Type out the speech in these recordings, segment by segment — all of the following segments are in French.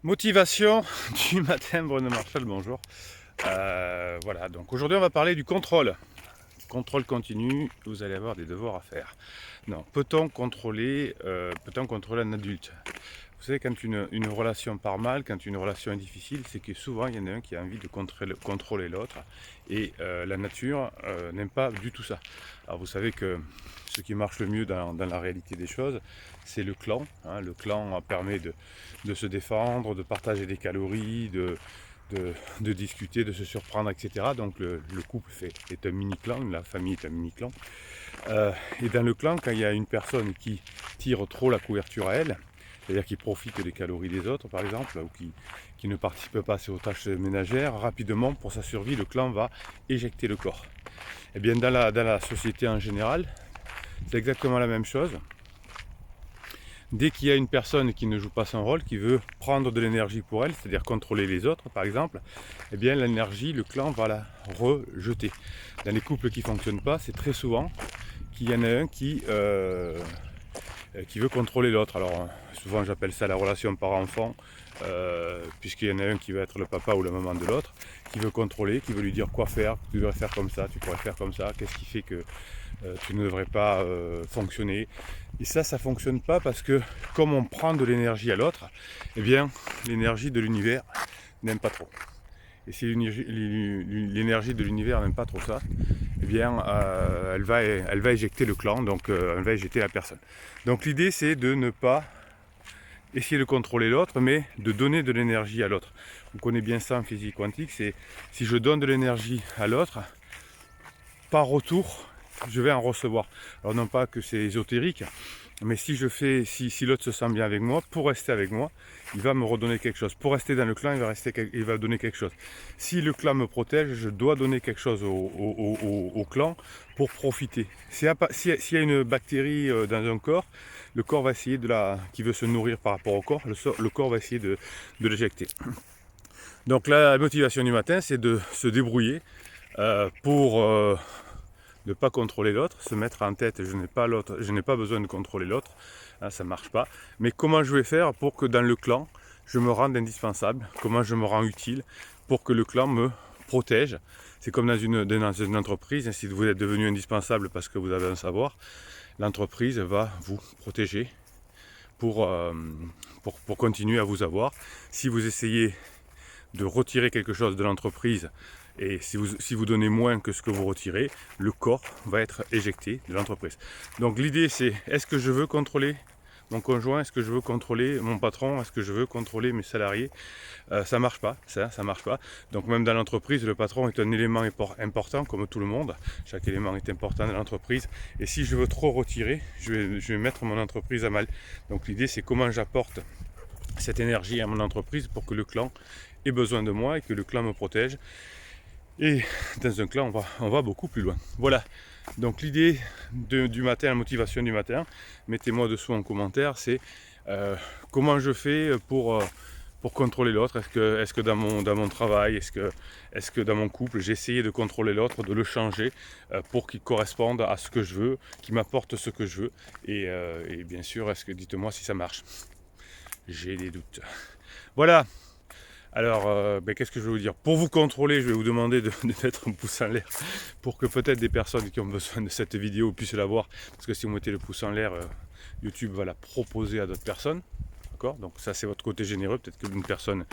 Motivation du matin, Bruno Marchal, bonjour. Voilà, donc aujourd'hui on va parler du contrôle. Contrôle continu, vous allez avoir des devoirs à faire. Non, peut-on contrôler un adulte? Vous savez, quand une relation part mal, quand une relation est difficile, c'est que souvent il y en a un qui a envie de contrôler l'autre. Et la nature n'aime pas du tout ça. Alors vous savez que ce qui marche le mieux dans la réalité des choses, c'est le clan. Hein. Le clan permet de se défendre, de partager des calories, de discuter, de se surprendre, etc. Donc le couple est un mini-clan, la famille est un mini-clan. Et dans le clan, quand il y a une personne qui tire trop la couverture à elle, c'est-à-dire qui profite des calories des autres par exemple, ou qui ne participe pas aux tâches ménagères, rapidement pour sa survie, le clan va éjecter le corps. Et bien dans la société en général, c'est exactement la même chose. Dès qu'il y a une personne qui ne joue pas son rôle, qui veut prendre de l'énergie pour elle, c'est-à-dire contrôler les autres par exemple, eh bien l'énergie, le clan va la rejeter. Dans les couples qui ne fonctionnent pas, c'est très souvent qu'il y en a un qui veut contrôler l'autre. Alors souvent j'appelle ça la relation par-enfant, puisqu'il y en a un qui veut être le papa ou la maman de l'autre, qui veut contrôler, qui veut lui dire quoi faire, tu devrais faire comme ça, tu pourrais faire comme ça, qu'est-ce qui fait que tu ne devrais pas fonctionner. Et ça ne fonctionne pas parce que comme on prend de l'énergie à l'autre, eh bien l'énergie de l'univers n'aime pas trop. Et si l'énergie de l'univers n'aime pas trop ça, eh bien, elle va éjecter le clan, donc elle va éjecter la personne. Donc l'idée, c'est de ne pas essayer de contrôler l'autre, mais de donner de l'énergie à l'autre. On connaît bien ça en physique quantique, c'est si je donne de l'énergie à l'autre, par retour, je vais en recevoir. Alors non pas que c'est ésotérique, mais si l'autre se sent bien avec moi, pour rester avec moi, il va me redonner quelque chose. Pour rester dans le clan, il va donner quelque chose. Si le clan me protège, je dois donner quelque chose au clan pour profiter. S'il y a une bactérie dans un corps, le corps va essayer qui veut se nourrir par rapport au corps, le corps va essayer de l'éjecter. Donc la motivation du matin, c'est de se débrouiller pour ne pas contrôler l'autre, se mettre en tête, je n'ai pas besoin de contrôler l'autre, hein, ça ne marche pas. Mais comment je vais faire pour que dans le clan, je me rende indispensable, comment je me rends utile pour que le clan me protège. C'est comme dans une entreprise, si vous êtes devenu indispensable parce que vous avez un savoir, l'entreprise va vous protéger pour continuer à vous avoir. Si vous essayez de retirer quelque chose de l'entreprise, et si vous donnez moins que ce que vous retirez, le corps va être éjecté de l'entreprise. Donc l'idée c'est, est-ce que je veux contrôler mon conjoint, est-ce que je veux contrôler mon patron, est-ce que je veux contrôler mes salariés? Ça marche pas, ça marche pas. Donc même dans l'entreprise, le patron est un élément important comme tout le monde. Chaque élément est important dans l'entreprise. Et si je veux trop retirer, je vais mettre mon entreprise à mal. Donc l'idée c'est comment j'apporte cette énergie à mon entreprise pour que le clan ait besoin de moi et que le clan me protège. Et dans un clan, on va beaucoup plus loin. Voilà. Donc l'idée du matin, la motivation du matin, mettez-moi dessous en commentaire, c'est comment je fais pour contrôler l'autre. Est-ce que dans mon travail, est-ce que dans mon couple, j'ai essayé de contrôler l'autre, de le changer pour qu'il corresponde à ce que je veux, qu'il m'apporte ce que je veux. Et bien sûr, dites-moi si ça marche. J'ai des doutes. Voilà. Alors, qu'est-ce que je vais vous dire? Pour vous contrôler, je vais vous demander de mettre un pouce en l'air pour que peut-être des personnes qui ont besoin de cette vidéo puissent la voir. Parce que si vous mettez le pouce en l'air, YouTube va la proposer à d'autres personnes. D'accord? Donc ça, c'est votre côté généreux. Peut-être qu'une personne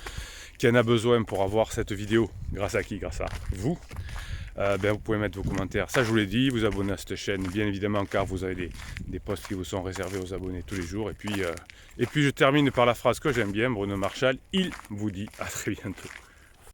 qui en a besoin pour avoir cette vidéo, grâce à qui? Grâce à vous. Vous pouvez mettre vos commentaires, ça je vous l'ai dit, vous abonner à cette chaîne bien évidemment car vous avez des posts qui vous sont réservés aux abonnés tous les jours. Et puis je termine par la phrase que j'aime bien, Bruno Marchal, il vous dit à très bientôt.